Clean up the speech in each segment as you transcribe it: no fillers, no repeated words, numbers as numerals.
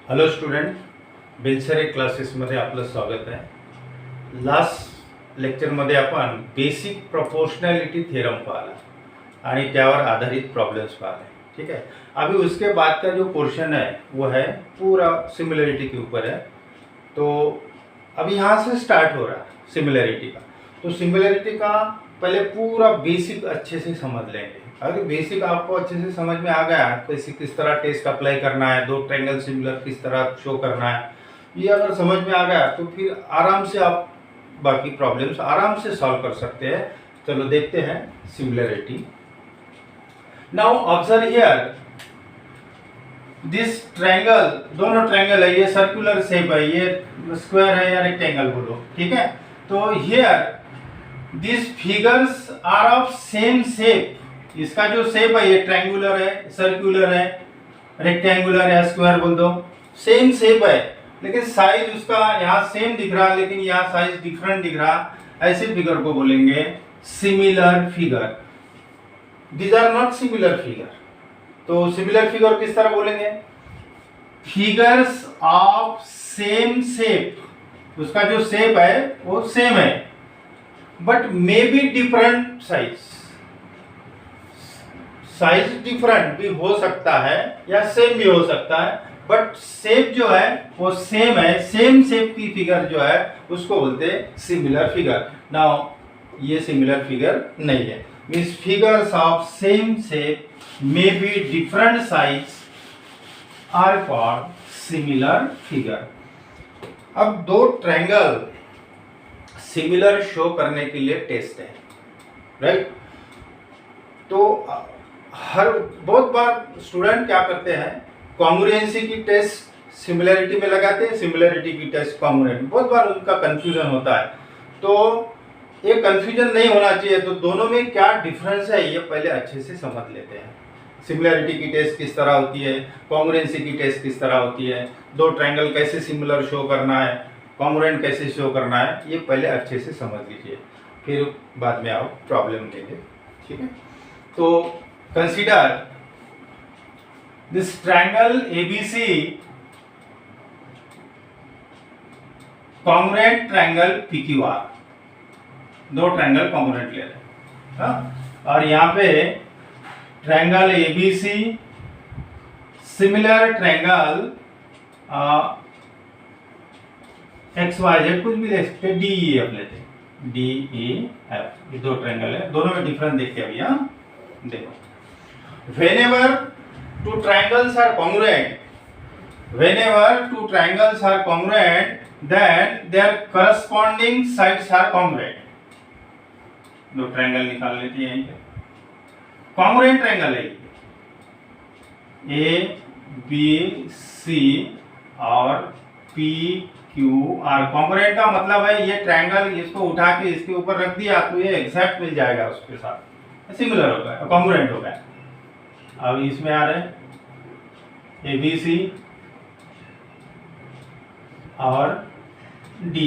Hello student, Belsare क्लासेसमध्ये आपलं स्वागत आहे. लास्ट लेक्चरमध्ये आपण बेसिक प्रोपोर्शनैलिटी थ्योरम पाला आणि त्यावर आधारित प्रॉब्लम्स पाले. ठीक है, अभी उसके बाद का जो पोर्शन है वो है पूरा सिमिलरिटी के ऊपर है. तो अभी यहाँ से स्टार्ट हो रहा है सिमिलरिटी का. तो सिमिलरिटी का पहले पूरा बेसिक अच्छे से समझ लेंगे. अगर बेसिक आपको अच्छे से समझ में आ गया कैसे किस तरह टेस्ट अप्लाई करना है, दो ट्रायंगल सिमिलर किस तरह शो करना है, ये अगर समझ में आ गया तो फिर आराम से आप बाकी प्रॉब्लम्स आराम से सॉल्व कर सकते हैं. चलो देखते हैं similarity. Now observe here this triangle, दोनों ट्रायंगल है, ये सर्कुलर शेप है, ये स्क्वायर है या रेक्टेंगल बोलो. ठीक है, तो here this figures are of same shape. इसका जो शेप है ये ट्रायंगुलर है, सर्कुलर है, रेक्टेंगुलर या स्क्वायर बोल दो, सेम शेप है, लेकिन साइज उसका यहाँ सेम दिख रहा है लेकिन यहाँ साइज डिफरेंट दिख रहा. ऐसे फिगर को बोलेंगे similar figure. These are not similar figure. तो सिमिलर फिगर किस तरह बोलेंगे? Figures of same shape. उसका जो शेप है वो सेम है but may be different size. Size different भी हो सकता है या सेम भी हो सकता है, बट शेप जो है वो सेम है. सेम शेप की फिगर जो है उसको बोलते हैं सिमिलर फिगर. नाउ ये सिमिलर फिगर नहीं है. Means figures of same shape may be different size are called similar figure. अब दो ट्रायंगल सिमिलर शो करने के लिए टेस्ट है, राइट? तो हर बहुत बार स्टूडेंट क्या करते हैं, कॉन्ग्रुएंसी की टेस्ट सिमिलरिटी में लगाते हैं, सिमिलरिटी की टेस्ट कॉन्ग्रुएंट. बहुत बार उनका कंफ्यूजन होता है. तो ये कंफ्यूजन नहीं होना चाहिए. तो दोनों में क्या डिफरेंस है ये पहले अच्छे से समझ लेते हैं. सिमिलरिटी की टेस्ट किस तरह होती है, कॉन्ग्रुएंसी की टेस्ट किस तरह होती है, दो ट्रायंगल कैसे सिमिलर शो करना है, कॉन्ग्रुएंट कैसे शो करना है, ये पहले अच्छे से समझ लीजिए, फिर बाद में आप प्रॉब्लम देंगे. ठीक है, तो consider this triangle ABC congruent triangle PQR. दो ट्रायंगल कॉन्ग्रुएंट ले रहे हैं और यहाँ पे triangle ABC similar triangle XYZ कुछ भी ले सकते हैं, DEF लेते हैं, DEF. ये दो ट्रायंगल है, दोनों में डिफरेंस देखते हैं भैया. देखो, whenever two triangles are congruent, then their corresponding sides are congruent. दो ट्रायंगल निकाल लेते हैं यहीं पे. कॉन्ग्रुएंट ट्रायंगल है ए बी सी और पी क्यू आर. कॉन्ग्रुएंट का मतलब है ये ट्रायंगल, इसको उठा के इसके ऊपर रख दिया तो ये एग्जैक्ट मिल जाएगा, उसके साथ सिमिलर हो गया, कॉन्ग्रुएंट हो गया. अब इसमें आ रहे हैं ए बी सी और डी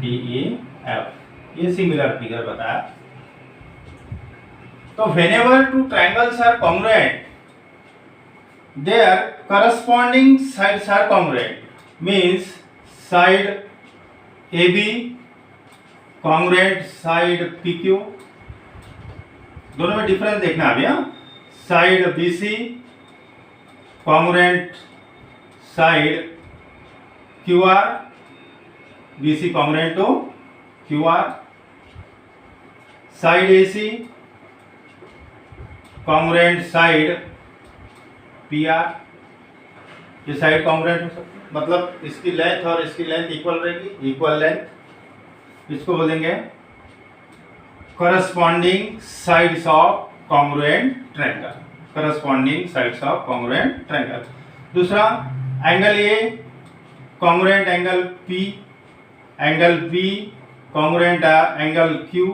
ई एफ. ये सिमिलर फिगर बताया. तो whenever two triangles are congruent their corresponding sides are congruent. Means side A B congruent side P Q. दोनों में डिफरेंस देखना अभी. Side B C congruent side Q R. B C congruent to Q R. Side A C congruent side P R. ये side congruent हो सकती है, मतलब इसकी लेंथ और इसकी लेंथ इक्वल रहेगी, इक्वल लेंथ. इसको बोलेंगे corresponding sides of congruent triangle. corresponding sides of congruent triangle. दूसरा angle A congruent angle P, angle B congruent angle Q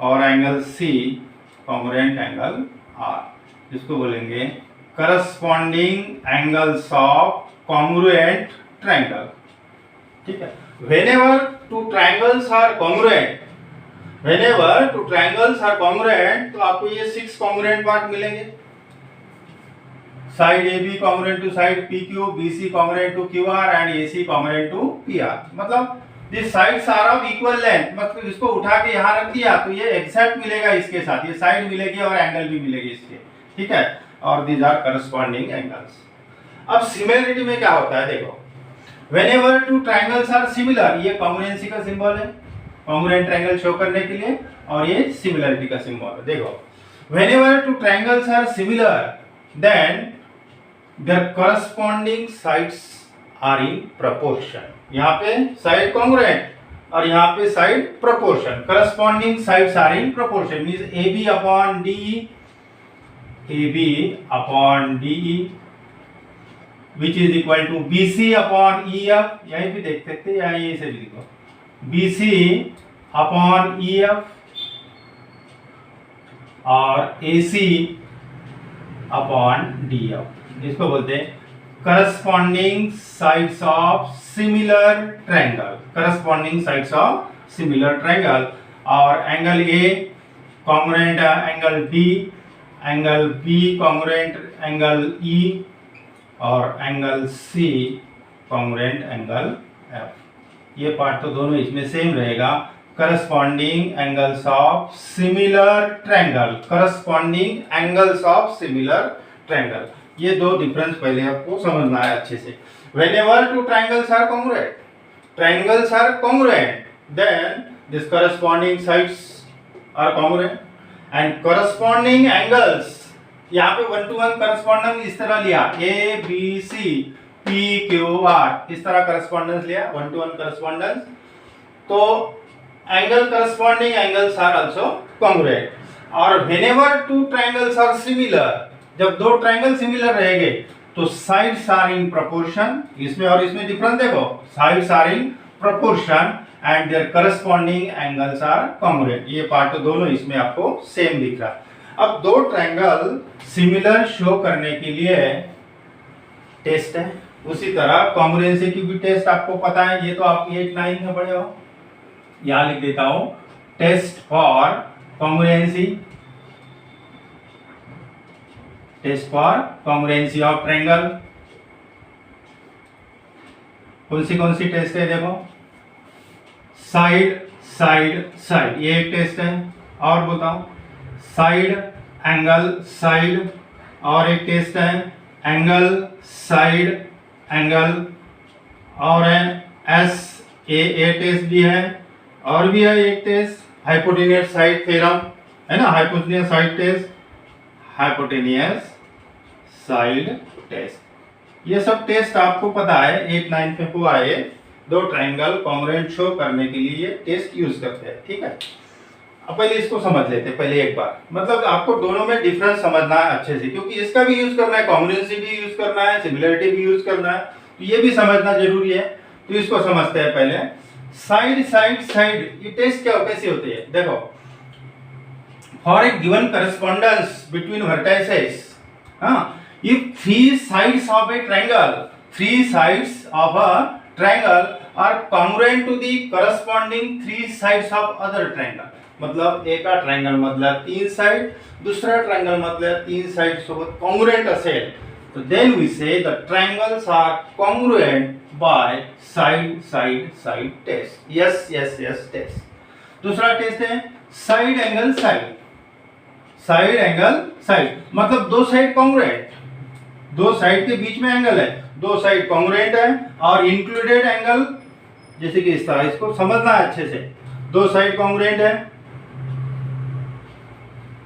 और angle C congruent angle R. जिसको बोलेंगे corresponding angles of congruent triangle. ठीक है, whenever two triangles are congruent, तो आपको ये 6 congruent part मिलेंगे. Side A B congruent to side P Q, B C congruent to Q R and A C congruent to P R. मतलब this sides are of equal length, मतलब इसको उठा के यहाँ रख दिया तो ये एग्जैक्ट मिलेगा इसके साथ, ये साइड मिलेगी और एंगल भी मिलेगी इसके, ठीक है। और दीज आर करस्पॉन्डिंग एंगल्स। अब सिमिलरिटी में क्या होता है देखो, whenever two triangles are similar, ये कॉन्ग्रुएंसी का सिंबल है, कॉन्ग्रुएंट ट्रायंगल शो करने के लिए, और ये सिमिलरिटी का सिंबल है। देखो whenever two triangles are similar then their corresponding sides are in proportion। यहाँ पे साइड कॉन्ग्रुएंट और यहाँ पे side proportion, corresponding sides are in proportion means AB upon DE, AB upon DE which is equal to BC upon EF, यहीं भी देख सकते हैं, यहाँ ये से भी लिखो BC upon EF और AC upon DF, इसको बोलते हैं corresponding sides of similar triangle, corresponding sides of similar triangle. और angle A congruent angle B, angle B congruent angle E और angle C congruent angle F. ये part तो दोनों इसमें सेम रहेगा, corresponding angles of similar triangle, corresponding angles of similar triangle. ये दो difference पहले आपको समझना है अच्छे से। whenever two triangles are congruent then this corresponding sides are congruent and corresponding angles, यहाँ पे 1 to 1 correspondence इस तरह लिया A B C P Q R, इस तरह correspondence लिया 1 to 1 correspondence, तो angle corresponding angles are also congruent। और whenever two triangles are similar, जब दो ट्रायंगल सिमिलर रहेंगे तो साइड्स आर इन प्रोपोर्शन, इसमें और इसमें डिफरेंस देखो, sides are in proportion and their corresponding angles are congruent. ये पार्ट तो दोनों इसमें आपको सेम दिख रहा है। अब दो ट्रायंगल सिमिलर शो करने के लिए टेस्ट है, उसी तरह कॉन्ग्रुएंसी की भी टेस्ट आपको पता है, ये तो आप 8-9 में पढ़े हो। यहाँ लिख देता हूं test for congruency, test for congruency of triangle. कौन सी टेस्ट है देखो, साइड साइड साइड, ये एक टेस्ट है। और बताओ साइड एंगल साइड, और एक टेस्ट है एंगल साइड एंगल, और है एस ए टेस्ट भी है, और भी है एक टेस्ट हाइपोटेनियस साइड थ्योरम है ना, hypotenuse side test, hypotenuse side test. ये सब टेस्ट आपको पता है 8-9 पे हुआ है। दो ट्रायंगल कॉन्ग्रुएंट शो करने के लिए ये टेस्ट यूज करते हैं, ठीक है। अब पहले इसको समझ लेते हैं पहले एक बार, मतलब आपको दोनों में डिफरेंस समझना है अच्छे से, क्योंकि इसका भी यूज करना है, कॉन्ग्रुएंसी भी यूज करना है, सिमिलरिटी भी यूज करना है, तो ये भी समझना जरूरी है। तो इसको समझते हैं पहले। साइड साइड साइड, ये टेस्ट क्या कैसे होती है देखो, for a given correspondence between vertices, if three sides of a triangle are congruent to the corresponding three sides of other triangle, मतलब एक का ट्रायंगल मतलब 3 साइड, दूसरा ट्रायंगल मतलब 3 साइड सोबत कॉन्ग्रुएंट असेल, तो then we say the triangles are congruent by side side side test। yes test। दूसरा टेस्ट है side angle side, side angle side मतलब दो साइड कॉन्ग्रुएंट, दो साइड के बीच में एंगल है, दो साइड कॉन्ग्रुएंट है और इंक्लूडेड एंगल, जैसे कि इस तरह, इसको समझना है अच्छे से। दो साइड कॉन्ग्रुएंट है,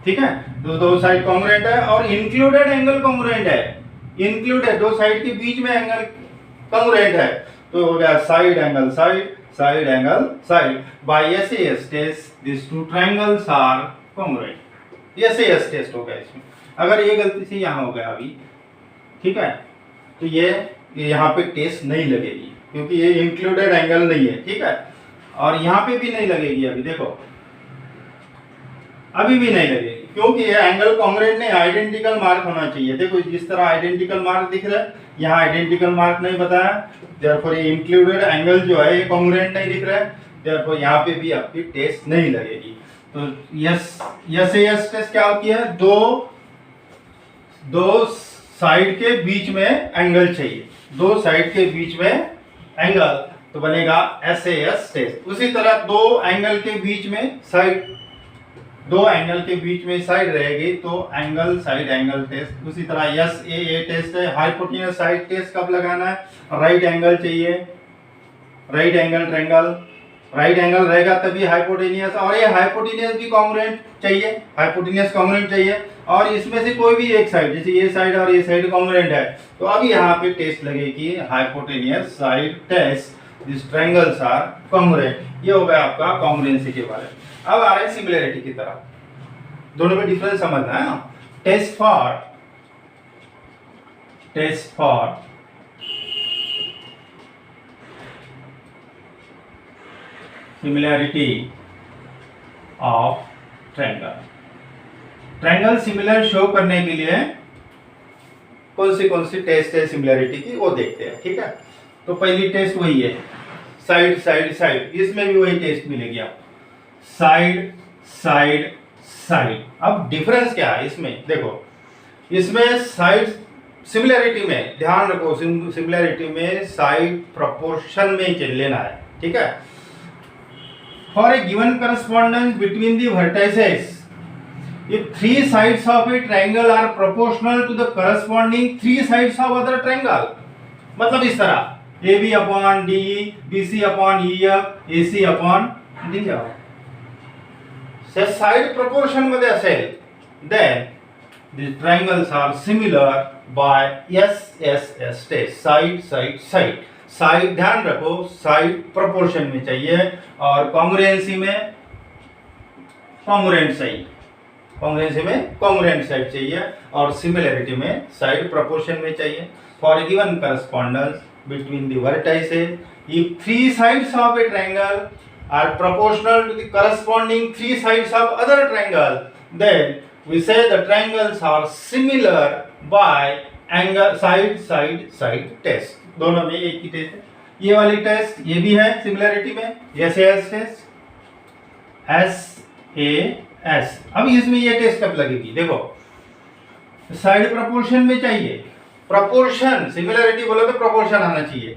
ठीक है, दो साइड कॉन्ग्रुएंट है और इंक्लूडेड एंगल कॉन्ग्रुएंट है, इंक्लूड है, दो साइड के बीच में एंगल कॉन्ग्रुएंट है, तो हो गया side angle side, side angle side. By SAS test this two triangles are congruent. SAS test हो गया इसमें। अगर ये गलती से यहाँ हो गया अभी, ठीक है, तो ये यहाँ पे टेस्ट नहीं लगेगी, क्योंकि ये इंक्लूडेड एंगल नहीं है, ठीक है, और यहाँ पे भी नहीं लगेगी। अभी देखो, अभी भी नहीं लगेगी, क्योंकि ये एंगल कॉन्ग्रुएंट नहीं, आइडेंटिकल मार्क होना चाहिए। देखो जिस तरह आइडेंटिकल मार्क दिख रहा है, यहाँ आइडेंटिकल मार्क नहीं बताया, देयरफॉर ये इंक्लूडेड एंगल जो है ये कॉन्ग्रुएंट नहीं दिख रहा है, देयरफॉर यहाँ पे भी आपकी टेस्ट नहीं लगेगी। तो यस टेस्ट क्या होती है, दो साइड के बीच में एंगल चाहिए, दो साइड के बीच में एंगल, तो बनेगा SAS टेस्ट। उसी तरह दो एंगल के बीच में साइड, दो एंगल के बीच में साइड रहेगी तो एंगल साइड एंगल टेस्ट। उसी तरह SAA टेस्ट है। हाइपोटेन्यूस साइड टेस्ट कब लगाना है? राइट एंगल चाहिए, right angle triangle, right angle रहेगा तभी हाइपोटेनियस, और ये हाइपोटेनियस भी कॉन्ग्रुएंट चाहिए, हाइपोटेनियस कॉन्ग्रुएंट चाहिए, और इसमें से कोई भी एक साइड, जैसे ये साइड और ये साइड कॉन्ग्रुएंट है, तो अब यहाँ पे टेस्ट लगेगी hypotenuse side test, this triangles are congruent. ये हो गया आपका कॉन्ग्रुएंसी के बारे में। अब आ रहे हैं सिमिलैरिटी की तरफ, दोनों में डिफरेंस समझना है ना। Test for similarity of triangle. Triangle similar show करने के लिए कौन सी टेस्ट है सिमिलैरिटी की, वो देखते हैं, ठीक है। तो पहली टेस्ट वही है, साइड साइड साइड, इसमें भी वही टेस्ट मिलेगी आपको, साइड साइड साइड। अब डिफरेंस क्या है इसमें, देखो इसमें साइड सिमिलैरिटी में ध्यान रखो, सिमिलैरिटी में साइड प्रोपोर्शन में लेना है, ठीक है। For a given correspondence between the vertices, if three sides of a triangle are proportional to the corresponding three sides of other triangle, मतलब इस तरह AB upon DE, BC upon EF, AC upon DF, से side proportion मध्ये असेल, then the triangles are similar by SSS test, side side side। Side ध्यान रखो, side proportion में चाहिए, और कॉन्ग्रुएंसी में कॉन्ग्रुएंट साइड, कॉन्ग्रुएंसी में कॉन्ग्रुएंट साइड चाहिए, और सिमिलैरिटी में साइड प्रोपोर्शन में चाहिए। For a given correspondence between the vertices, if three sides of a triangle are proportional to the corresponding three sides of other triangle, then we say the triangles are similar by angle side side side test. दोनों में एक ही test है। ये वाली test ये भी है similarity में, SAS टेस्ट, SAS। अब इसमें ये टेस्ट कब लगेगी, देखो साइड प्रोपोर्शन में चाहिए, प्रोपोर्शन सिमिलैरिटी बोलो तो प्रोपोर्शन आना चाहिए,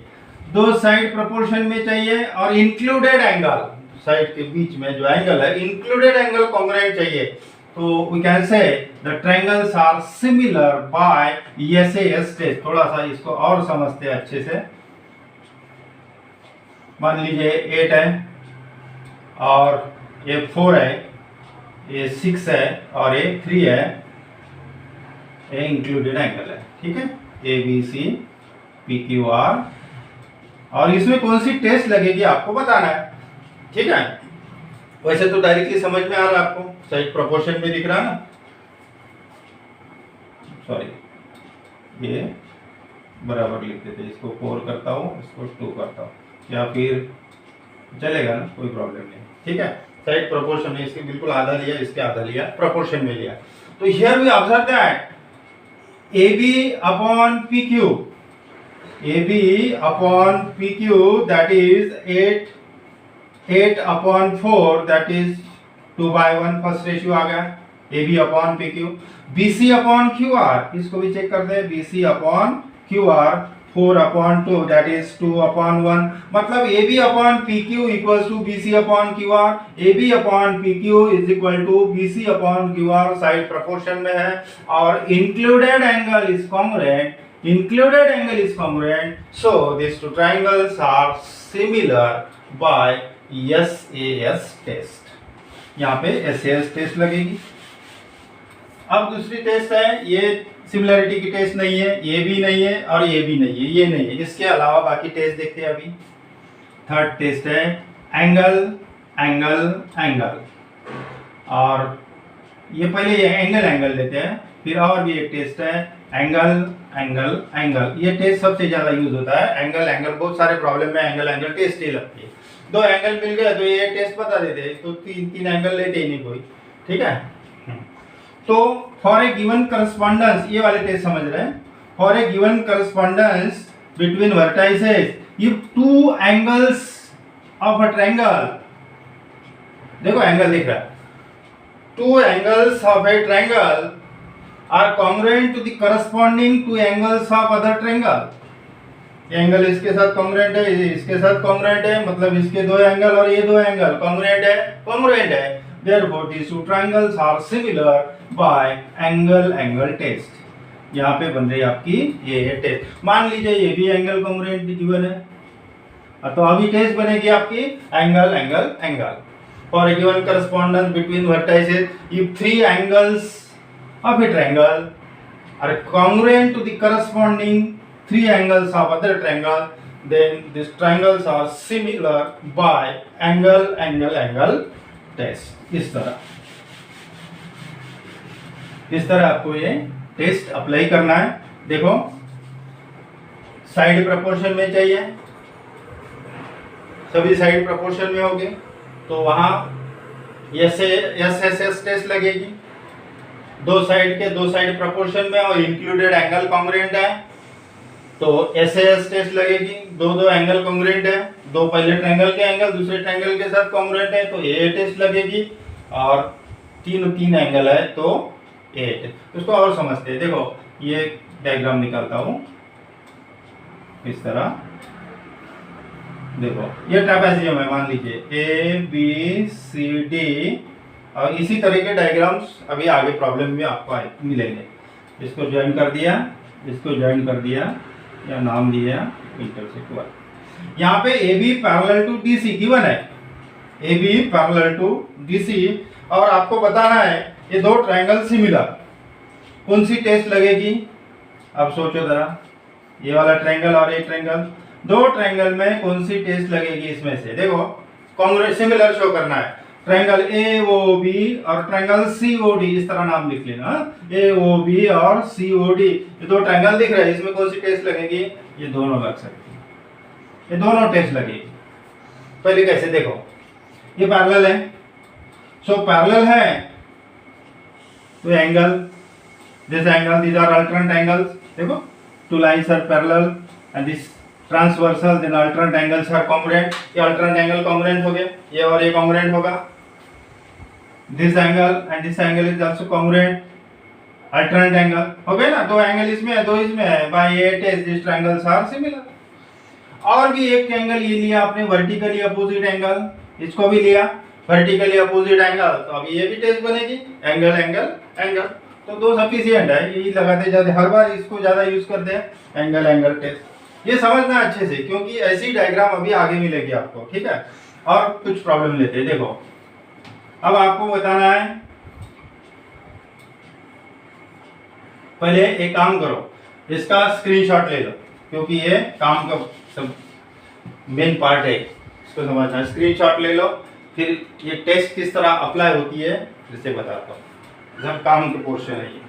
दो साइड प्रोपोर्शन में चाहिए, और इंक्लूडेड एंगल, साइड के बीच में जो एंगल है इंक्लूडेड एंगल कॉन्ग्रुएंट चाहिए, तो we can say the triangles are similar by SAS test। थोड़ा सा इसको और समझते हैं अच्छे से। मान लीजिए 8 है और ये 4 है, ये 6 है और ये 3 है, ये इंक्लूडेड एंगल है, ठीक है, ABC PQR, और इसमें कौन सी टेस्ट लगेगी आपको बताना है, ठीक है। वैसे तो डायरेक्टली समझ में आ रहा है आपको, साइड प्रोपोर्शन में दिख रहा ना, सॉरी ये बराबर लिख देते, इसको 4 करता हूँ, इसको 2 करता हूँ, या फिर चलेगा ना, कोई प्रॉब्लम नहीं, ठीक है। साइड प्रोपोर्शन में इसके बिल्कुल आधा लिया, इसके आधा लिया, प्रोपोर्शन में लिया। तो here we observe that AB upon PQ, AB upon PQ, that is 8 upon 4, that is 2/1, first ratio आ गया, AB upon PQ। BC upon QR, इसको भी चेक कर दे, BC upon QR 4 upon 2, that is 2 upon 1, मतलब AB upon PQ equals to BC upon QR, AB upon PQ is equal to BC upon QR, side proportion में है, और included angle is congruent, included angle is congruent, so these two triangles are similar by SAS test. यहाँ पे SAS test लगेगी। अब दूसरी test है, ये सिमिलैरिटी की टेस्ट नहीं है, ये भी नहीं है और ये भी नहीं है, ये नहीं है, इसके अलावा बाकी टेस्ट देखते हैं अभी। थर्ड टेस्ट है एंगल एंगल एंगल, और ये पहले ये एंगल एंगल लेते हैं, फिर और भी एक टेस्ट है एंगल एंगल एंगल। ये टेस्ट सबसे ज्यादा यूज होता है, एंगल एंगल, बहुत सारे प्रॉब्लम में एंगल एंगल टेस्ट ही लगती है। दो एंगल मिल गए तो ये टेस्ट बता देते, तो तीन एंगल लेते ही नहीं कोई, ठीक है। तो फॉर ए गिवन करस्पॉन्डेंस, ये वाले टेस्ट समझ रहे हैं, for a given correspondence between vertices, if two angles of a triangle, देखो एंगल दिख रहा है, two angles of a triangle are congruent to the corresponding two angles of other triangle. Angle इसके साथ कॉन्ग्रुएंट है, इसके साथ कॉन्ग्रुएंट है, मतलब इसके दो एंगल और ये दो एंगल कॉन्ग्रुएंट है, कॉन्ग्रुएंट है। Therefore these two triangles are similar by angle test. यहाँ पे बन रही आपकी ये है टेस्ट। मान लीजिए ये भी एंगल कॉन्ग्रुएंट गिवन है, तो अभी टेस्ट बनेगी आपकी angle for a given correspondence between vertices if three angles of a triangle are congruent to the corresponding three angles of other triangle, then these triangles are similar by angle test। इस तरह आपको ये test apply करना है। देखो side proportion में चाहिए, सभी साइड प्रपोर्शन में होगी तो वहां एस टेस्ट लगेगी। दो साइड प्रपोर्शन में और इंक्लूडेड एंगल कॉन्ग्रुएंट है तो एस टेस्ट लगेगी। दो एंगल कॉन्ग्रुएंट है, दो पहले ट्रायंगल के एंगल दूसरे ट्रायंगल के साथ कॉन्ग्रुएंट है तो ए टेस्ट लगेगी, और तीन एंगल है तो ए टेस्ट। उसको और समझते हैं। देखो ये डायग्राम निकालता हूं इस तरह। देखो ये ट्रापेजियम है, मान लीजिए ए बी सी डी, और इसी तरह के डायग्राम्स अभी आगे प्रॉब्लम में आपको मिलेंगे। इसको ज्वाइन कर दिया, इसको ज्वाइन कर दिया, या नाम दिया इंटरसेक्ट। यहाँ पे A B parallel to D C given है, A B parallel to D C, और आपको बताना है ये दो ट्रायंगल सिमिलर, कौन सी टेस्ट लगेगी। अब सोचो जरा, ये वाला ट्रायंगल और ये ट्रायंगल, दो ट्रायंगल में कौन सी टेस्ट लगेगी इसमें से। देखो कॉन्ग्रुएंट सिमिलर शो करना है, ट्रायंगल ए ओ बी और ट्रायंगल सी ओ डी, इस तरह नाम लिख लेना, ए ओ बी और सी ओ डी। ये दो ट्रायंगल दिख रहे हैं, इसमें कौन सी टेस्ट लगेगी, ये दोनों लग सकती है, ये दोनों टेस्ट लगेगी। पहले कैसे, देखो ये पैरेलल है, सो पैरेलल है तो angle, this angle, these are alternate angles. देखो two lines are parallel and this transversal, then alternate angles are congruent. ये अल्टरनेट एंगल कॉन्ग्रुएंट हो गए, ये और ये कॉन्ग्रुएंट होगा। This angle and this angle is also congruent, alternate angle हो गए ना। दो एंगल इसमें है, दो इसमें है, by A test this triangles are similar. और भी एक एंगल ये लिया आपने वर्टिकली अपोजिट एंगल, इसको भी लिया वर्टिकली अपोजिट एंगल, तो अभी ये भी टेस्ट बनेगी, एंगल। तो दो सफिशिएंट है, यही लगाते जाते, हर बार इसको ज्यादा यूज करते हैं, एंगल टेस्ट। ये समझना अच्छे से, क्योंकि ऐसी डायग्राम अभी आगे मिलेगी आपको, ठीक है। और कुछ प्रॉब्लम लेते हैं। देखो अब आपको बताना है, पहले एक काम करो, इसका स्क्रीनशॉट ले लो, क्योंकि ये काम का सब मेन पार्ट है, इसको समझना। स्क्रीनशॉट ले लो, फिर ये टेस्ट किस तरह अप्लाई होती है फिर से बताता हूँ। जब काम का पोर्शन है ये,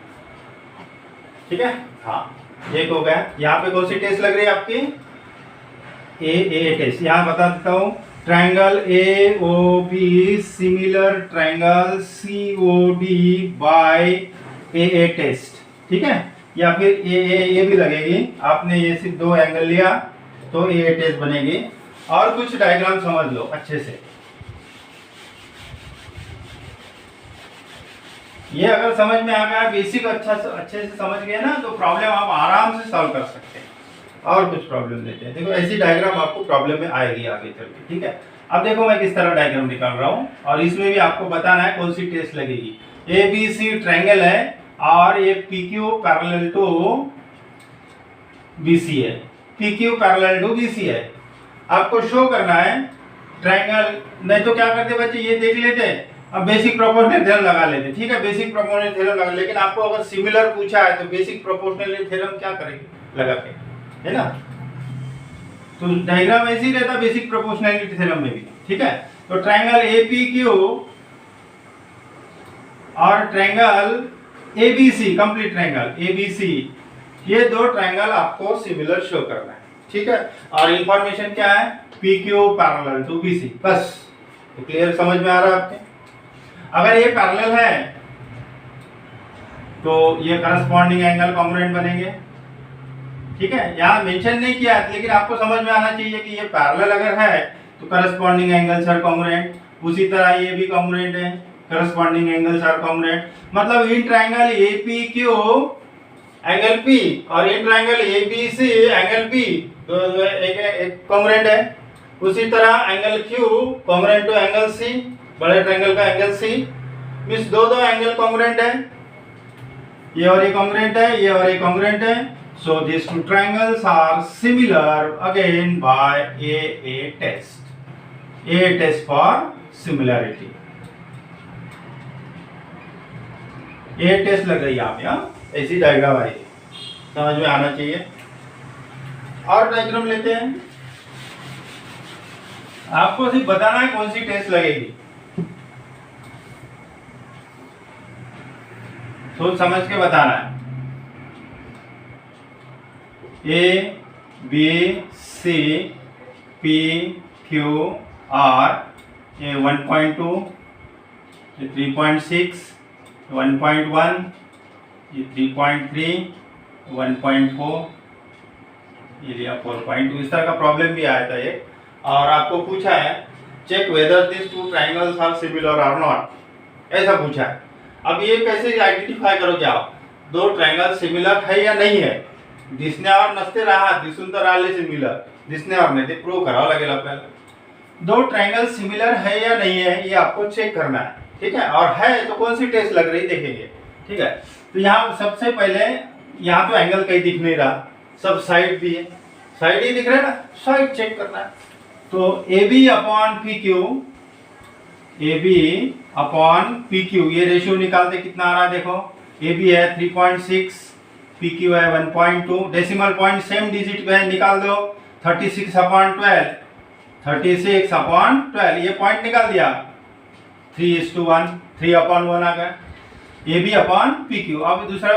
ठीक है। हाँ एक हो गया। यहाँ पे कौन सी टेस्ट लग रही है आपकी, ए टेस्ट। यहाँ बता देता हूँ, triangle A O B similar triangle C O D by A test, ठीक है। या फिर ये भी लगेगी, आपने ये सिर्फ दो एंगल लिया तो ए टेस्ट बनेगी। और कुछ डायग्राम समझ लो अच्छे से, ये अगर समझ में आ गया, बेसिक अच्छे से समझ गए ना, तो प्रॉब्लम आप आराम से सॉल्व कर सकते हैं। और कुछ प्रॉब्लम देते हैं। देखो ऐसी डायग्राम आपको प्रॉब्लम में आएगी आगे चल के, ठीक है। अब देखो मैं किस तरह डायग्राम निकाल रहा हूँ, और इसमें भी आपको बताना है कौन सी टेस्ट लगेगी। ए बी सी ट्रायंगल है और ये P Q parallel to B C है, P Q parallel to B C है। आपको शो करना है ट्रायंगल, नहीं तो क्या करते बच्चे, ये देख लेते, अब बेसिक प्रोपोर्शनल थ्योरम लगा लेते, ठीक है। बेसिक प्रोपोर्शनल थ्योरम लगा, लेकिन आपको अगर सिमिलर पूछा है तो बेसिक प्रोपोर्शनल थ्योरम क्या करेंगे, लगा के, है ना। तो डायग्राम ऐसे ही रहता बेसिक प्रोपोर्शनैलिटी थ्योरम में भी, ठीक है। तो ट्रायंगल एपीक्यू और triangle ABC, complete triangle ABC, ये दो ट्रायंगल आपको सिमिलर शो करना है, ठीक है। और इंफॉर्मेशन क्या है, पीक्यू पैरेलल टू बीसी, बस। तो क्लियर, समझ में आ रहा है आपके। अगर ये पैरेलल है तो ये करस्पॉन्डिंग एंगल कॉन्ग्रुएंट बनेंगे, ठीक है। यहाँ मेंशन नहीं किया, लेकिन आपको समझ में आना चाहिए कि ये पैरेलल अगर है तो करस्पॉन्डिंग एंगल्स आर कॉन्ग्रुएंट। उसी तरह ये भी कॉन्ग्रुएंट है, corresponding angles are congruent. मतलब in triangle APQ angle P और in triangle ABC angle P तो एक कॉन्ग्रुएंट है। उसी तरह angle Q congruent to angle C, बड़े ट्रायंगल का एंगल C, मींस दो एंगल कॉन्ग्रुएंट है, ये और ये कॉन्ग्रुएंट है, ये और ये कॉन्ग्रुएंट है। So this two triangles are similar again by a test for similarity. A test लग रही है आप यहाँ, ऐसी डायग्राम आई समझ में आना चाहिए। और डायग्राम लेते हैं, आपको सिर्फ बताना है कौन सी टेस्ट लगेगी, सोच समझ के बताना है। A B C P Q R, ये 1.2, ये 3.6, 1.1, ये 3.3, 1.4, ये लिया 4.2। इस तरह का प्रॉब्लम भी आया था एक, और आपको पूछा है check whether this two triangles are similar और नॉट, ऐसा पूछा है। अब ये कैसे आइडेंटिफाई करोगे आप, दो ट्रायंगल सिमिलर है या नहीं है? दिसने और नसते रहा, दिसून तर आले सिमिलर, दिसने और नहीं, ते प्रूव करावं लागेल आपल्याला। दो ट्रायंगल सिमिलर है या नहीं है ये आपको चेक करना है, ठीक है। और है तो कौन सी टेस्ट लग रही देखेंगे, ठीक है। तो यहाँ सबसे पहले यहाँ तो एंगल कहीं दिख नहीं रहा, सब साइड भी है, साइड ही दिख रहा है ना, साइड चेक करना है। तो AB upon PQ, AB upon PQ, ये रेशियो निकालते कितना आ रहा है देखो, AB है 3.6, PQ है 1.2, डेसिमल पॉइंट सेम डिजिट में निकाल दो, 36 अपॉन 12, 36 अपॉन 12, ये पॉइंट निकाल दिया, 3:1, 3 अपॉन 1 आ गया। AB upon PQ। अब दूसरा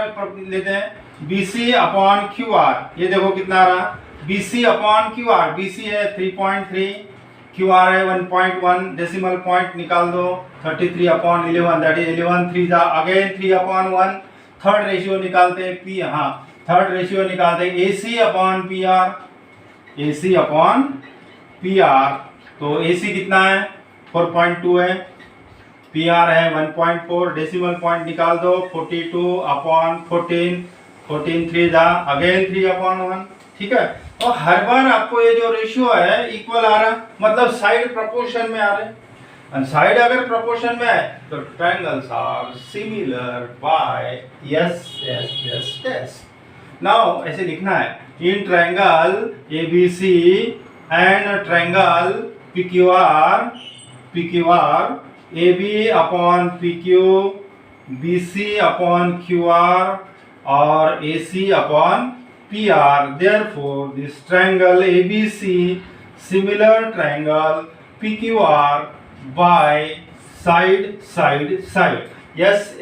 लेते हैं, BC अपॉन QR, ये देखो कितना आ रहा, BC अपॉन QR, BC है 3.3, QR है 1.1, डेसिमल पॉइंट निकाल दो, 33 अपॉन 11, दैट इज 11 3 जा अगेन 3 अपॉन 1। थर्ड रेशियो निकालते हैं P, हाँ थर्ड रेशियो निकालते हैं AC upon PR, AC upon PR। तो AC कितना है 4.2 है, PR है 1.4, डेसिमल पॉइंट निकाल दो, 42 अपॉन 14, 14 3 जा अगेन 3 अपॉन 1, ठीक है। और हर बार आपको ये जो रेशियो है इक्वल आ रहा, मतलब साइड प्रोपोर्शन में आ रहे, साइड अगर प्रोपोर्शन में है तो triangles are similar by SSS test. Now ऐसे लिखना है, in triangle ABC and triangle PQR, AB upon PQ, BC upon QR और AC upon PR, therefore this triangle ABC similar triangle PQR by side. Yes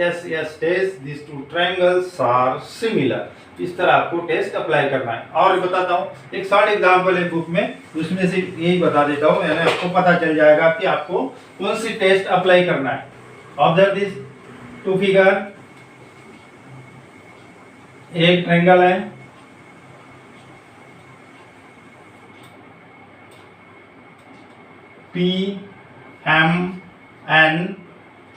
test, these two triangles are similar। इस तरह आपको test apply करना है। और बताता हूँ एक शॉर्ट एग्जांपल है बुक में, उसमें से यही बता देता हूँ, यानी आपको पता चल जाएगा कि आपको कौन सी टेस्ट अप्लाई करना है। ऑब्जर्व दिस टू फिगर, एक ट्रायंगल है, PMN,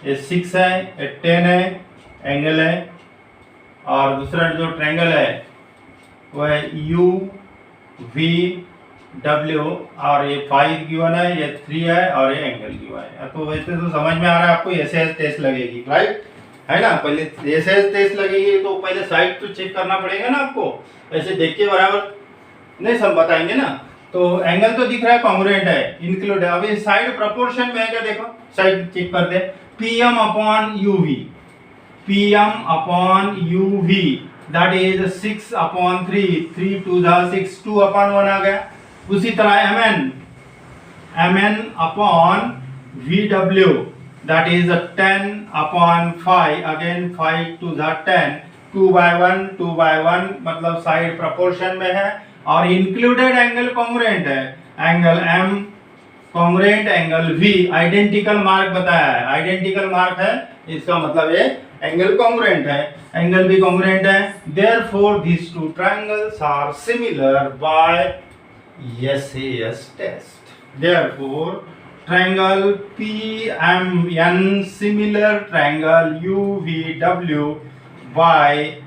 ये 6 है, ये 10 है, एंगल है। और दूसरा जो ट्रायंगल है वो है UVW, और ये 5 गिवन है, ये 3 है और ये एंगल गिवन है। तो वैसे तो समझ में आ रहा है आपको SS टेस्ट लगेगी, राइट है ना। पहले SS टेस्ट लगेगी तो पहले साइड तो चेक करना पड़ेगा ना आपको, ऐसे देख के बराबर नहीं सब बताएंगे ना। तो एंगल तो दिख रहा है कॉन्ग्रुएंट है, इंक्लूड है। अभी साइड प्रोपोर्शन में है क्या देखो, साइड चेक कर दे, PM upon UV, PM upon UV that is 6 upon 3, 3 2 6, 2 upon 1 आ गया। उसी तरह MN upon VW that is 10 upon 5, again 5 2 10, 2/1 मतलब साइड प्रोपोर्शन में है। और इंक्लूडेड एंगल कॉन्ग्रुएंट है, angle M congruent, angle V identical mark बताया है, आइडेंटिकल मार्क है, इसका मतलब ये एंगल कॉन्ग्रुएंट है, एंगल भी कॉन्ग्रुएंट है। Therefore these two triangles are similar by SAS test। Therefore triangle PMN, similar triangle UVW by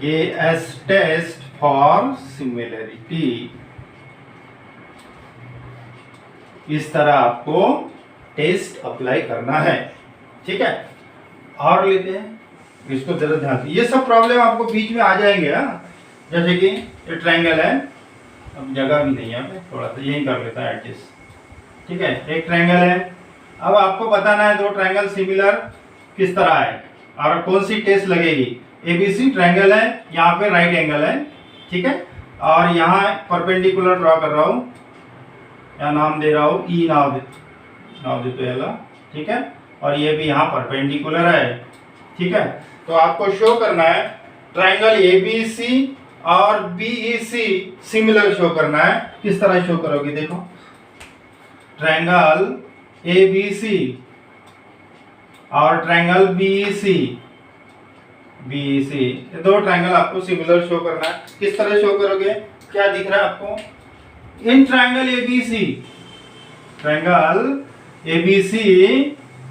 SAS test for similarity। इस तरह आपको टेस्ट अप्लाई करना है, ठीक है। और लेते हैं इसको जरा ध्यान से, ये सब प्रॉब्लम आपको बीच में आ जाएंगे। जैसे कि ये ट्रायंगल है, अब जगह भी नहीं है, थोड़ा सा यही कर लेता है एडजस्ट, ठीक है। एक ट्रायंगल है, अब आपको बताना है दो ट्रायंगल सिमिलर किस तरह है और कौन सी टेस्ट लगेगी। एबीसी ट्रायंगल है, यहाँ पे राइट एंगल है, ठीक है, और यहाँ परपेंडिकुलर ड्रॉ कर रहा हूँ, या नाम दे रहा हूँ ई, नाम दे पहला, ठीक है, और ये भी यहाँ परपेंडिकुलर है, ठीक है। तो आपको शो करना है ट्रायंगल एबीसी और बीईसी सिमिलर शो करना है। किस तरह शो करोगे, देखो ट्रायंगल एबीसी और ट्रायंगल बीईसी, ये दो ट्रायंगल आपको सिमिलर शो करना है। किस तरह शो करोगे, क्या दिख रहा है आपको, इन ट्रायंगल एबीसी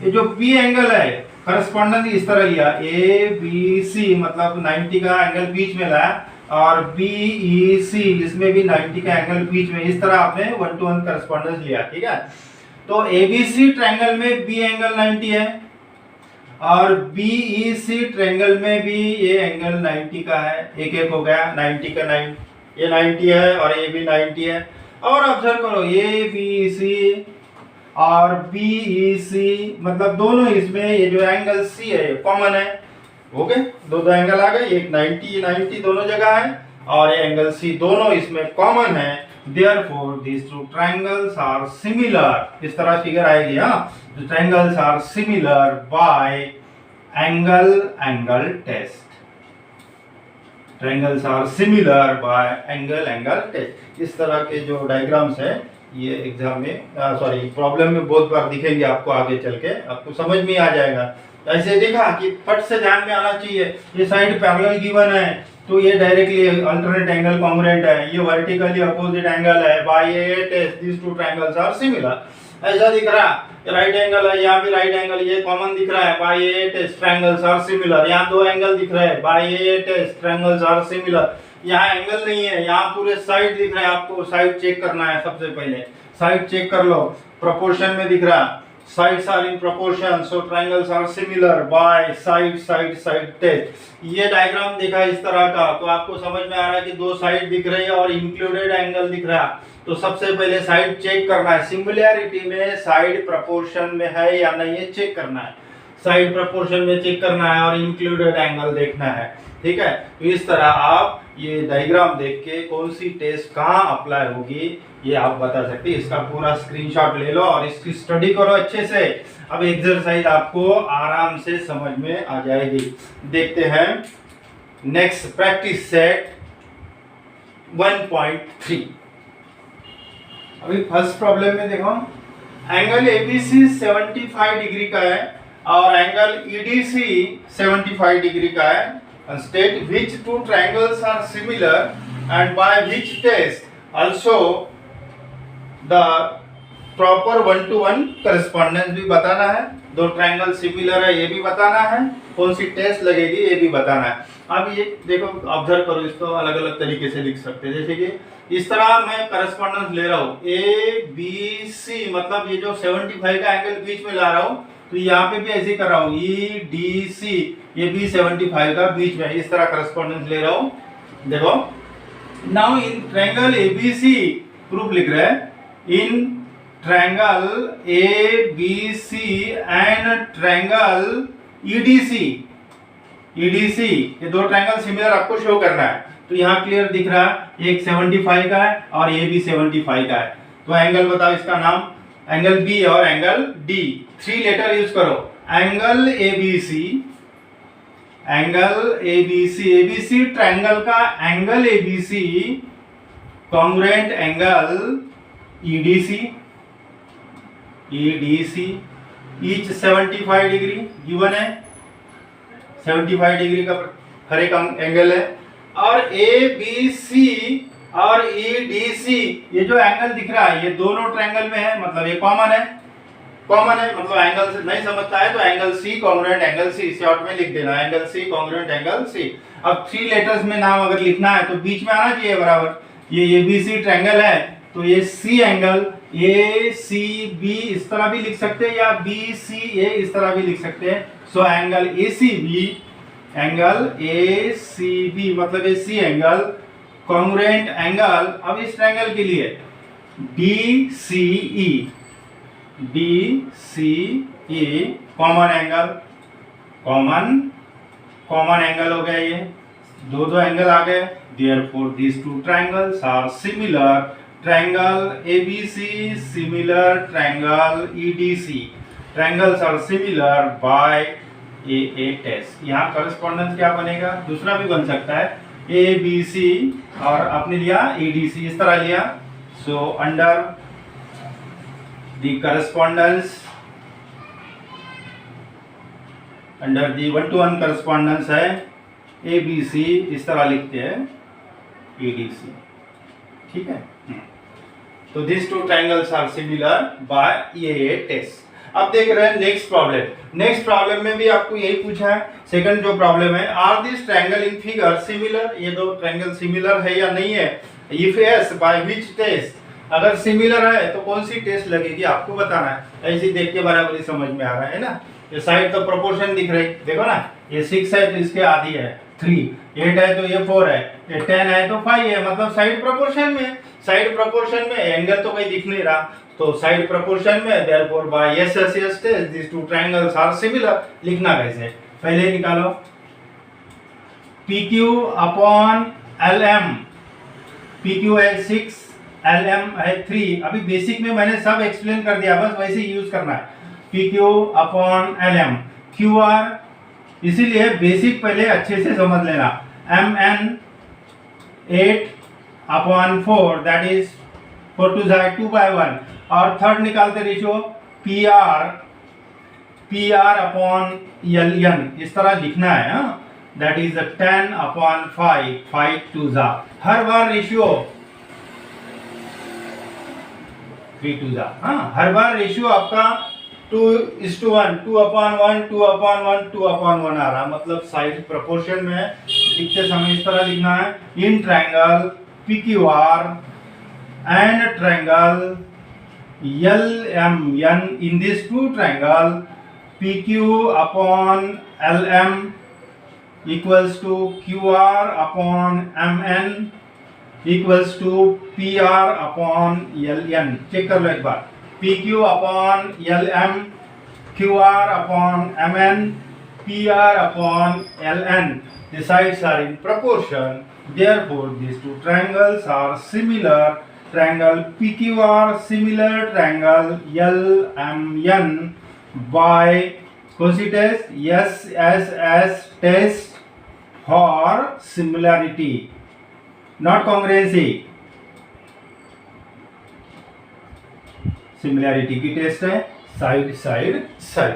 ये जो बी एंगल है करस्पॉन्डेंस इस तरह लिया, ए बी सी मतलब 90 का एंगल बीच में लाया, और बी ई सी इसमें भी 90 का एंगल बीच में, इस तरह आपने 1 to 1 करस्पॉन्डेंस लिया, ठीक है। तो एबीसी ट्रायंगल में बी एंगल 90 है और बीईसी ट्रायंगल में भी ये एंगल 90 का है, एक एक हो गया 90 का 9, ये 90 है और ये भी 90 है। और ऑब्जर्व करो ए बी सी और बीईसी मतलब दोनों इसमें ये जो एंगल सी है कॉमन है, ओके, दो एंगल आ गए, एक 90 दोनों जगह है और ये एंगल सी दोनों इसमें कॉमन है। Therefore these two triangles are similar, इस तरह फिगर आएगी। The triangles are similar by angle test, triangles are similar by angle test। इस तरह के जो डायग्राम्स है ये एग्जाम में सॉरी प्रॉब्लम में बहुत बार दिखेंगे आपको, आगे चल के आपको समझ में आ जाएगा। ऐसे देखा कि फट से ध्यान में आना चाहिए, ये साइड पैरेलल गिवन है तो ये डायरेक्टली अल्टरनेट एंगल कॉन्ग्रुएंट है, ये वर्टिकली अपोजिट एंगल है, by A test this two triangles are similar. ऐसा दिख रहा है राइट एंगल है, यहाँ भी राइट एंगल, ये कॉमन दिख रहा है, by A test triangles are similar. यहाँ दो एंगल दिख रहे हैं, by A test triangles are similar. यहाँ एंगल नहीं है, यहाँ पूरे साइड दिख रहे हैं, आपको साइड चेक करना है। सबसे पहले साइड चेक कर लो, प्रोपोर्शन में दिख रहा है, sides are in proportion so triangles are similar by side test। ये डायग्राम देखा इस तरह का तो आपको समझ में आ रहा है कि दो साइड दिख रही है और इंक्लूडेड एंगल दिख रहा है। तो सबसे पहले साइड चेक करना है, सिमिलैरिटी में साइड प्रोपोर्शन में है या नहीं है चेक करना है, साइड प्रोपोर्शन में चेक करना है और इंक्लूडेड एंगल देखना है, ठीक है। तो इस तरह आप ये डायग्राम देख के कौन सी टेस्ट कहाँ अप्लाई होगी ये आप बता सकते हैं। इसका पूरा स्क्रीनशॉट ले लो और इसकी स्टडी करो अच्छे से। अब एक्सरसाइज आपको आराम से समझ में आ जाएगी। देखते हैं नेक्स्ट प्रैक्टिस सेट 1.3। अभी फर्स्ट प्रॉब्लम में देखो, एंगल एबीसी 75 डिग्री का है और एंगल ईडीसी 75 डिग्री का है। State which two triangles are similar and by which test also the proper 1-to-1 correspondence भी बताना है। दो ट्रायंगल सिमिलर है ये भी बताना है, कौन सी टेस्ट लगेगी ये भी बताना है। अब ये देखो ऑब्जर्व करो, इसको अलग अलग तरीके से लिख सकते हैं। जैसे कि इस तरह मैं करस्पॉन्डेंस ले रहा हूँ, ए बी सी मतलब ये जो 75 का एंगल बीच में ला रहा हूँ, तो यहाँ पे भी ऐसे कर रहा हूँ, ई डी सी ये भी 75 का बीच में, इस तरह करस्पॉन्डेंस ले रहा हूँ। देखो now in triangle ABC proof लिख रहे हैं, in triangle ABC and triangle EDC ये दो ट्रायंगल सिमिलर आपको शो करना है। तो यहाँ क्लियर दिख रहा है, एक 75 का है और ये भी 75 का है। तो एंगल बताओ इसका नाम, एंगल बी और एंगल डी, 3 लेटर यूज करो। एंगल एबीसी ट्रायंगल का angle ABC congruent angle EDC each 75 degree given है, 75 डिग्री का हर एक एंगल है। और ए बी सी और EDC, ये जो एंगल दिख रहा है ये दोनों ट्रायंगल में है, मतलब ये कॉमन है, मतलब एंगल से नहीं समझता है तो angle C congruent angle C short में लिख देना, angle C congruent angle C। अब 3 लेटर्स में नाम अगर लिखना है तो बीच में आना चाहिए बराबर। ये ABC ट्रायंगल है तो ये C एंगल ACB इस तरह भी लिख सकते हैं या BCA इस तरह भी लिख सकते हैं। सो एंगल ACB मतलब ये C एंगल कॉन्ग्रुएंट एंगल। अब इस ट्रायंगल के लिए DCE कॉमन एंगल हो गया, ये दो एंगल आ गए। Therefore these two triangles are similar, triangle ABC similar triangle EDC, triangles are similar by a test। यहाँ करस्पॉन्डेंस क्या बनेगा, दूसरा भी बन सकता है ABC और आपने लिया EDC इस तरह लिया। So under the correspondence, under the 1-to-1 correspondence है ABC इस तरह लिखते हैं EDC, ठीक है। तो this two triangles are similar by ये टेस्ट। अब देख रहे हैं नेक्स्ट प्रॉब्लम में भी आपको यही पूछा है। सेकंड जो प्रॉब्लम है, are this triangle in figure similar, ये दो ट्रायंगल सिमिलर है या नहीं है। If yes by which test, अगर सिमिलर है तो कौन सी टेस्ट लगेगी आपको बताना है। ऐसे देख के बराबरी समझ में आ रहा है ना। ये साइड तो प्रोपोर्शन दिख रही, देखो ना, ये 6 है तो इसके आधी है 3, 8 है तो ये 4 है, ये 10 है तो 5 है, मतलब साइड प्रोपोर्शन में एंगल तो कोई दिख नहीं रहा, तो साइड प्रोपोर्शन में। Therefore by SSS test this two triangles are similar. लिखना कैसे, पहले निकालो PQ अपॉन LM, PQ है 6, LM है 3। अभी बेसिक में मैंने सब एक्सप्लेन कर दिया, बस वैसे ही यूज करना है। PQ अपॉन LM, QR, इसीलिए बेसिक पहले अच्छे से समझ लेना। MN 8 upon 4 that is 4 2 2/1। और थर्ड निकालते रेशियो PR अपॉन LN इस तरह लिखना है, that is 10 upon 5 5 2 her bar ratio 3 2 her bar ratio आपका 2:1 2/1 2/1 2/1 आ रहा, मतलब साइड प्रोपोर्शन में लिखते समय इस तरह लिखना है। In triangle PQR and triangle LMN, in this two triangle PQ upon LM equals to QR upon MN equals to PR upon LN। Check कर लो एक बार, PQ upon LM, QR upon MN, PR upon LN. The sides are in proportion. Therefore, these two triangles are similar. Triangle PQR similar triangle LMN by कौन सी test, SSS test for similarity, not congruency। Similarity की test है, side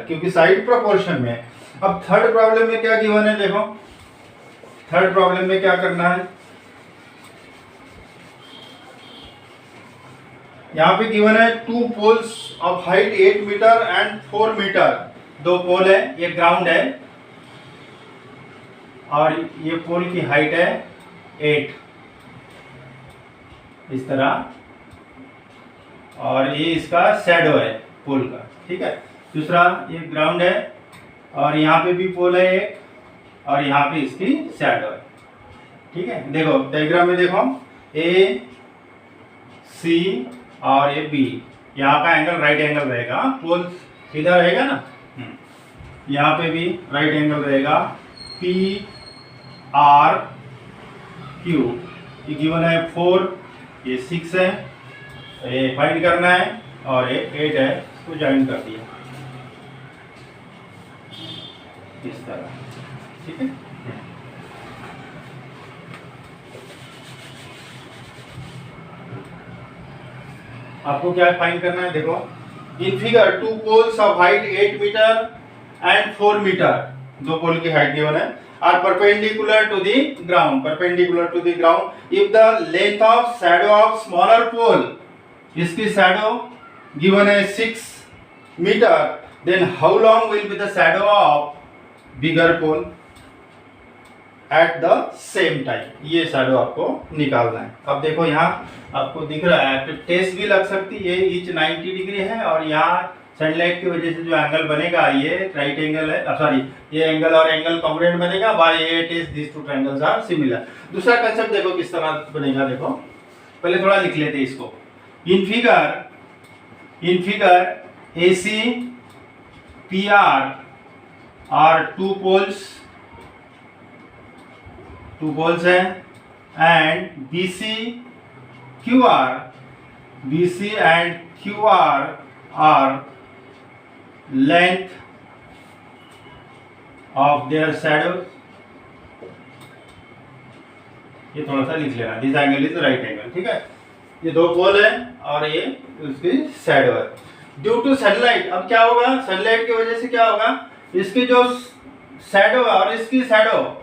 क्योंकि side proportion में। अब third problem में क्या given है, देखो थर्ड प्रॉब्लम में क्या करना है। यहाँ पे गिवन है 2 poles of height 8 metre and 4 metre. 2 pole है, ये ग्राउंड है और ये पोल की हाइट है 8 इस तरह, और ये इसका शैडो है पोल का, ठीक है। दूसरा ये ग्राउंड है और यहाँ पे भी पोल है एक, और यहाँ पे इसकी शैडो है, ठीक है। देखो डायग्राम में देखो A C और ये B, यहाँ का एंगल राइट एंगल रहेगा, पोल सीधा रहेगा ना। यहाँ पे भी राइट एंगल रहेगा, P R Q, ये गिवन है 4, ये 6 है, ये फाइंड करना है, और ये 8 है, इसको ज्वाइन कर दिया इस तरह, ठीक है। आपको क्या फाइंड करना है, देखो in figure 2 poles of height 8 metre and 4 metre, 2 pole की हाइट गिवन है। are perpendicular to the ground. Perpendicular to the ground. If the length of shadow of smaller pole, इसकी shadow given as 6 meter, then how long will be the shadow of bigger pole at the same time? ये shadow आपको निकालना है. अब देखो यहाँ आपको दिख रहा है, तो टेस्ट भी लग सकती है. ये each 90 डिग्री है और यहाँ सनलाइट की वजह से जो एंगल बनेगा ये राइट एंगल है, सॉरी ये एंगल और एंगल कॉन्ग्रुएंट बनेगा. By it is this two triangles are similar. दूसरा कंसेप्ट देखो किस तरह बनेगा. देखो पहले थोड़ा लिख लेते हैं इसको. In figure AC PR are two poles है and BC and QR are length of their shadows. ये थोड़ा सा लिख लेना. This angle is right angle. ठीक है, ये दो पोल है और ये उसकी शैडो है. ड्यू टू सनलाइट, अब क्या होगा, सनलाइट की वजह से क्या होगा, इसकी जो शैडो है और इसकी शैडो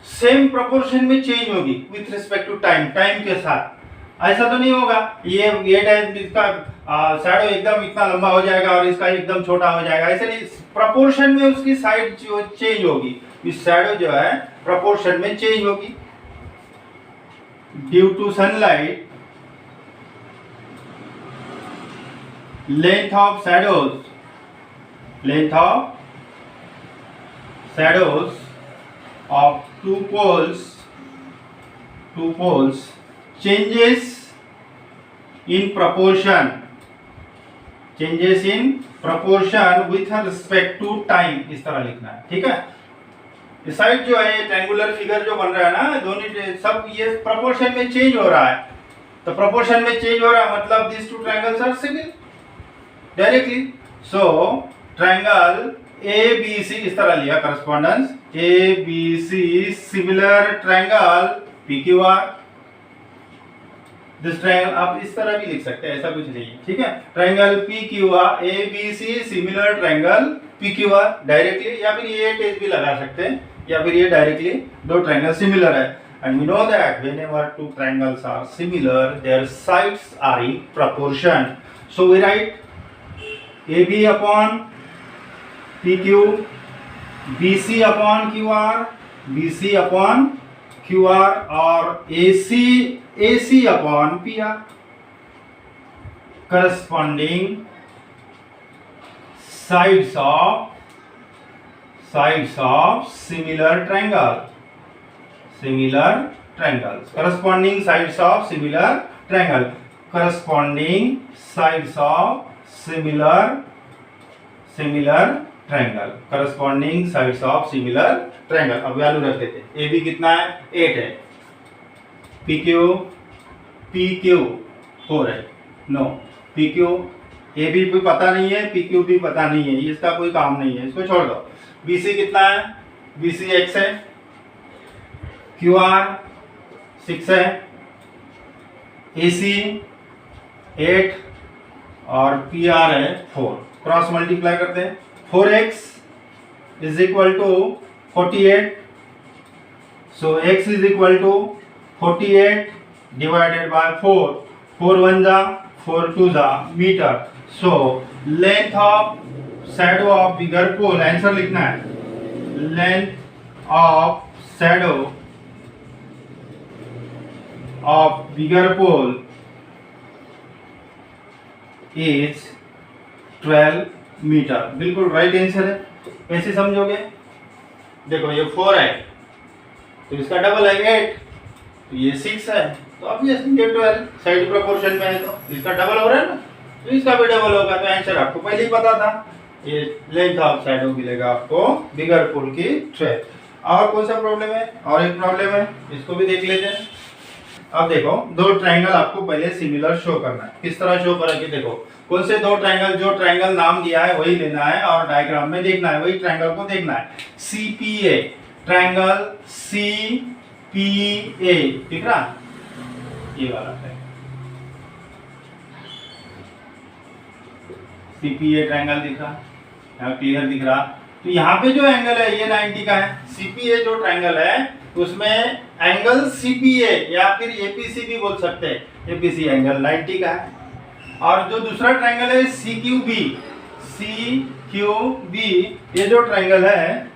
सेम प्रोपोर्शन में चेंज होगी विथ रिस्पेक्ट टू टाइम के साथ. ऐसा तो नहीं होगा ये टाइम इसका शैडो एकदम इतना लंबा हो जाएगा और इसका एकदम छोटा हो जाएगा. ऐसे नहीं, प्रोपोर्शन में उसकी साइड जो चेंज होगी, इस शैडो जो है प्रोपोर्शन में चेंज होगी. Due to sunlight length of shadows of two poles changes in proportion with respect to time. इस तरह लिखना है. ठीक है, इस साइड जो है ट्रायंगुलर फिगर जो बन रहा है ना, दोनों सब ये प्रोपोर्शन में चेंज हो रहा है. तो प्रोपोर्शन में चेंज हो रहा है मतलब this two triangles are similar directly. So triangle ABC इस तरह लिया correspondence ABC similar triangle PQR. This triangle आप इस तरह भी लिख सकते हैं, ऐसा कुछ नहीं है. ठीक है, triangle PQR ABC similar triangle PQR directly, या फिर ये टेस्ट भी लगा सकते हैं, या फिर ये डायरेक्टली दो ट्रायंगल सिमिलर है. And we know that whenever two triangles are similar, their sides are in proportion. So we write AB upon PQ, BC upon QR, BC upon QR, or AC upon PR. Corresponding sides of similar triangles. Corresponding sides of similar triangle. Corresponding sides of similar triangle. अब value रख देते हैं. AB कितना है, 8 है. PQ 4 है. No, PQ AB भी पता नहीं है, PQ भी पता नहीं है, इसका कोई काम नहीं है, इसको छोड़ दो. BC कितना है, BC X है. QR 6 है. AC 8 और PR है 4. क्रॉस मल्टीप्लाई करते हैं. 4x is equal to 48. So x is equal to 48 divided by 4. 4 1 जा 4 2 जा metre. So length of shadow of bigger pole, answer लिखना है. Length of shadow of bigger pole is 12 metre. बिल्कुल right answer है. कैसे समझोगे, देखो ये 4 है तो इसका डबल है 8, तो ये 6 है तो ऑब्वियसली ये 12 साइड प्रोपोर्शन में है तो इसका डबल हो रहा है ना, तो इसका भी डबल होगा. तो आंसर आपको पहले ही पता था. ये लेंथ ऑफ शैडो मिलेगा आपको बिगर पोल की 12. और कौन सा प्रॉब्लम है, और एक प्रॉब्लम है, इसको भी देख लेते हैं. अब देखो दो ट्रायंगल आपको पहले सिमिलर शो करना है. किस तरह शो करेंगे, देखो कौन से दो ट्रायंगल, जो ट्रायंगल नाम दिया है वही लेना है और डायग्राम में देखना है, वही ट्रायंगल को देखना है. CPA ट्रायंगल CPA दिख रहा, ये वाला ट्रायंगल CPA ट्रायंगल दिख रहा, यहाँ क्लियर दिख रहा. तो यहाँ पे जो एंगल है ये 90 का है। सीपीए जो ट्रायंगल है उसमें एंगल सीपीए या फिर एपीसी भी बोल सकते हैं, एपीसी एंगल 90 का है। और जो दूसरा ट्रायंगल है सीक्यूबी, सीक्यूबी ये जो ट्रायंगल है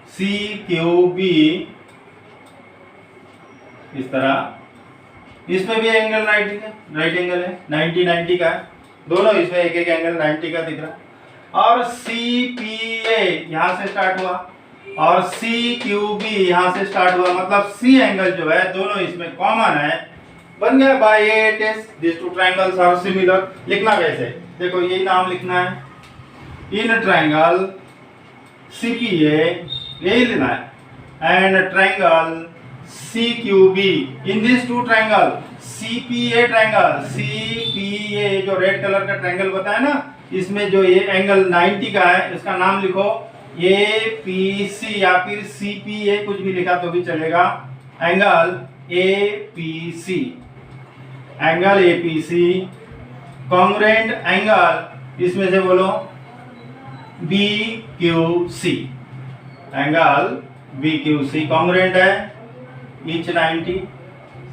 सीक्यूबी इस तरह, इसमें भी एंगल 90 का राइट एंगल है, 90 का है, दोनों इसमें एक एक एंगल 90 का दिख रहा। और सीपीए यहां से स्टार्ट हुआ और सीक्यूबी यहां से स्टार्ट हुआ, मतलब सी एंगल जो है दोनों इसमें कॉमन है, बन गया by A test this two triangles are similar. लिखना कैसे, देखो यही नाम लिखना है, इन ट्रायंगल सीपीए यही लेना है and triangle CQB, in this two triangle CPA triangle, CPA जो रेड कलर का ट्रायंगल बताया ना, इसमें जो ये एंगल 90 का है इसका नाम लिखो एपीसी या फिर सीपीए, कुछ भी लिखा तो भी चलेगा, angle APC, angle APC. Congruent angle इसमें से बोलो बीक्यूसी, एंगल बीक्यूसी कॉन्ग्रुएंट है, ईच 90,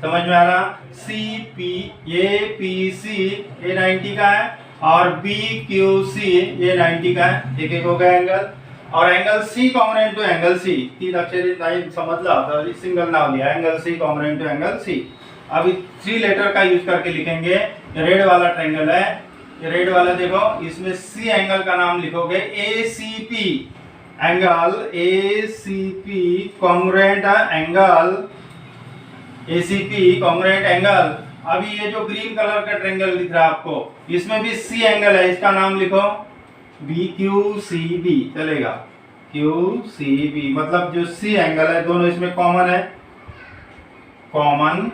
समझ में आ रहा। सीपी एपीसी ये 90 का है और बीक्यूसी ये 90 का है, एक एक हो गया एंगल। और angle C congruent to angle C, तीन अक्षरी नहीं समझ ला था, सिंगल नाम लिया, angle C congruent to angle C. अभी 3 लेटर का यूज करके लिखेंगे। रेड वाला ट्रायंगल है, ये रेड वाला देखो, इसमें सी एंगल का नाम लिखोगे ACP, angle ACP congruent angle, ACP congruent angle. अभी ये जो ग्रीन कलर का ट्रायंगल दिख रहा है आपको, इसमें भी सी एंगल है, इसका नाम लिखो बीक्यूसीबी, चलेगा क्यूसीबी, मतलब जो सी एंगल है दोनों इसमें कॉमन है, कॉमन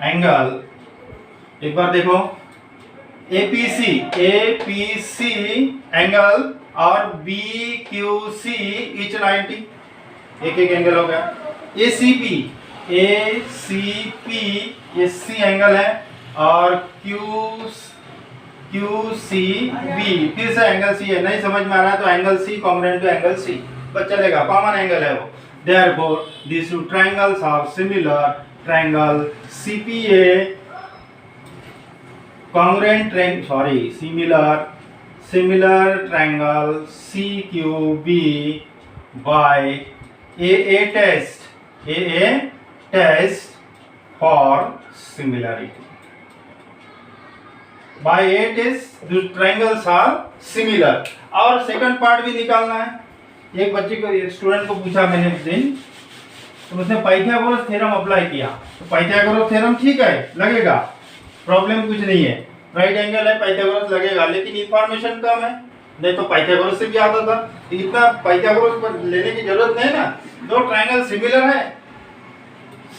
एंगल। एक बार देखो एपीसी, एपीसी एंगल और बीक्यूसी ईच 90, एक एक एंगल हो गया। एसीपी, एसीपी ये सी एंगल है और क्यूसीबी फिर से एंगल सी है, नहीं समझ में आ रहा है तो angle C congruent to angle C, बस चलेगा, कॉमन एंगल है वो। Therefore these two triangles are similar, triangle CPA congruent similar triangle CQB by AA test for similarity. By A test the triangles are similar। और second part भी निकालना है। एक बच्चे को, एक स्टूडेंट को पूछा मैंने उस दिन, तो उसने पाइथागोरस थ्योरम अप्लाई किया, तो पाइथागोरस थ्योरम ठीक है, लगेगा, प्रॉब्लम कुछ नहीं है, राइट एंगल है, पाइथागोरस लगेगा, लेकिन इंफॉर्मेशन कम है, नहीं तो पाइथागोरस से भी आता था, इतना पाइथागोरस पर लेने की जरूरत नहीं ना। दो ट्रायंगल सिमिलर है,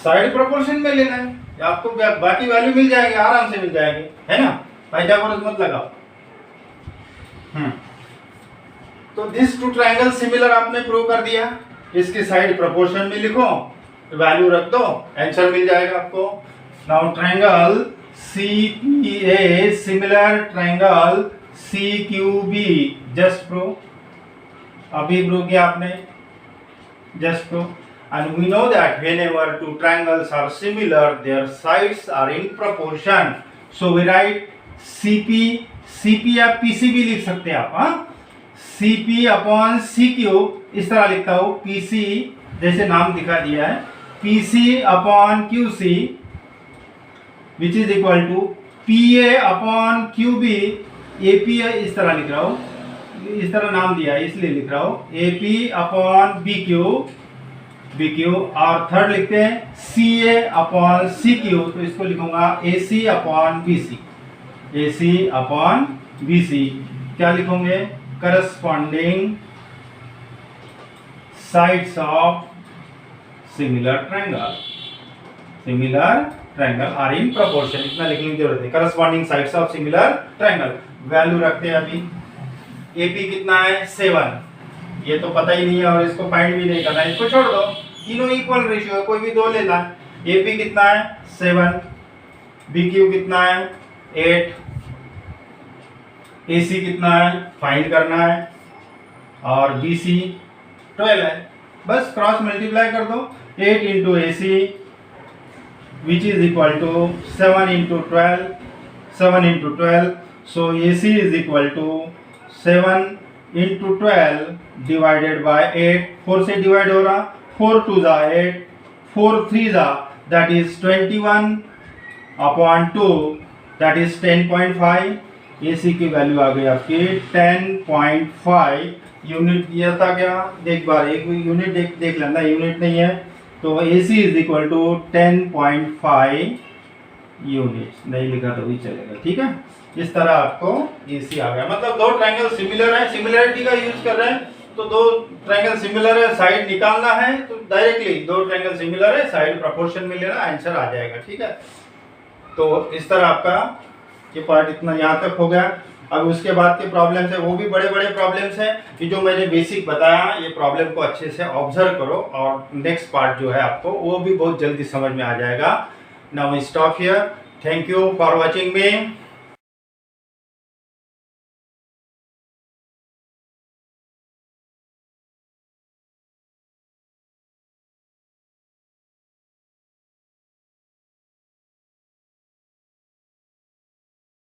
साइड प्रोपोर्शन में लेना है, आपको बाकी वैल्यू मिल जाएगी, आराम से मिल जाएगी, है ना, पाइथागोरस मत लगाओ। तो दिस टू ट्रायंगल सिमिलर आपने प्रूव कर दिया, इसकी साइड प्रोपोर्शन में लिखो, वैल्यू रख दो, आंसर मिल जाएगा आपको। Now triangle CPA similar triangle CQB, just prove, अभी प्रूव किया आपने, just prove. And we know that whenever two triangles are similar, their sides are in proportion. So we write CP या PC भी लिख सकते हैं आप, हाँ, CP अपॉन CQ इस तरह लिखता हूँ, PC जैसे नाम दिखा दिया है, PC upon QC which is equal to PA upon QB, AP इस तरह लिख रहा हूँ, इस तरह नाम दिया है इसलिए लिख रहा हूँ, AP अपॉन BQ, और थर्ड लिखते हैं CA अपॉन CQ, तो इसको लिखूंगा AC अपॉन BC, क्या लिखोगे, corresponding sides of similar triangle are in proportion, इतना लिखने की जरूरत है, corresponding sides of similar triangle. Value रखते हैं अभी, AP कितना है 7, ये तो पता ही नहीं है और इसको फाइंड भी नहीं करना है, इसको छोड़ दो, तीनों इक्वल रेशियो है, कोई भी दो लेना है। AP कितना है 7, BQ कितना है 8, AC कितना है फाइंड करना है और BC 12 है, बस क्रॉस मल्टीप्लाई कर दो 8 into AC which is equal to 7 into 12, 7 into 12, so AC is equal to 7 into 12 divided by 8, 4 से डिवाइड हो रहा, 4 2 जा 8, 4 3 जा that is 21 upon 2 that is 10.5। AC की वैल्यू आ गई आपकी 10.5 यूनिट दिया था क्या, एक बार एक यूनिट देख लेना, यूनिट नहीं है तो AC is equal to 10.5 unit, नहीं लिखा तो भी चलेगा, ठीक है। इस तरह आपको AC आ गया, मतलब दो ट्रायंगल सिमिलर है, सिमिलरिटी का यूज कर रहे हैं तो दो ट्रायंगल सिमिलर है, साइड निकालना है तो डायरेक्टली दो ट्रायंगल सिमिलर है, साइड प्रोपोर्शन में लेना, आंसर आ जाएगा, ठीक है। तो इस तरह आपका ये पार्ट इतना यहाँ तक हो गया। अब उसके बाद के प्रॉब्लम्स है वो भी बड़े बड़े प्रॉब्लम्स हैं कि जो मैंने बेसिक बताया, ये प्रॉब्लम को अच्छे से ऑब्जर्व करो और नेक्स्ट पार्ट जो है आपको वो भी बहुत जल्दी समझ में आ जाएगा। Now stop here, thank you for watching me.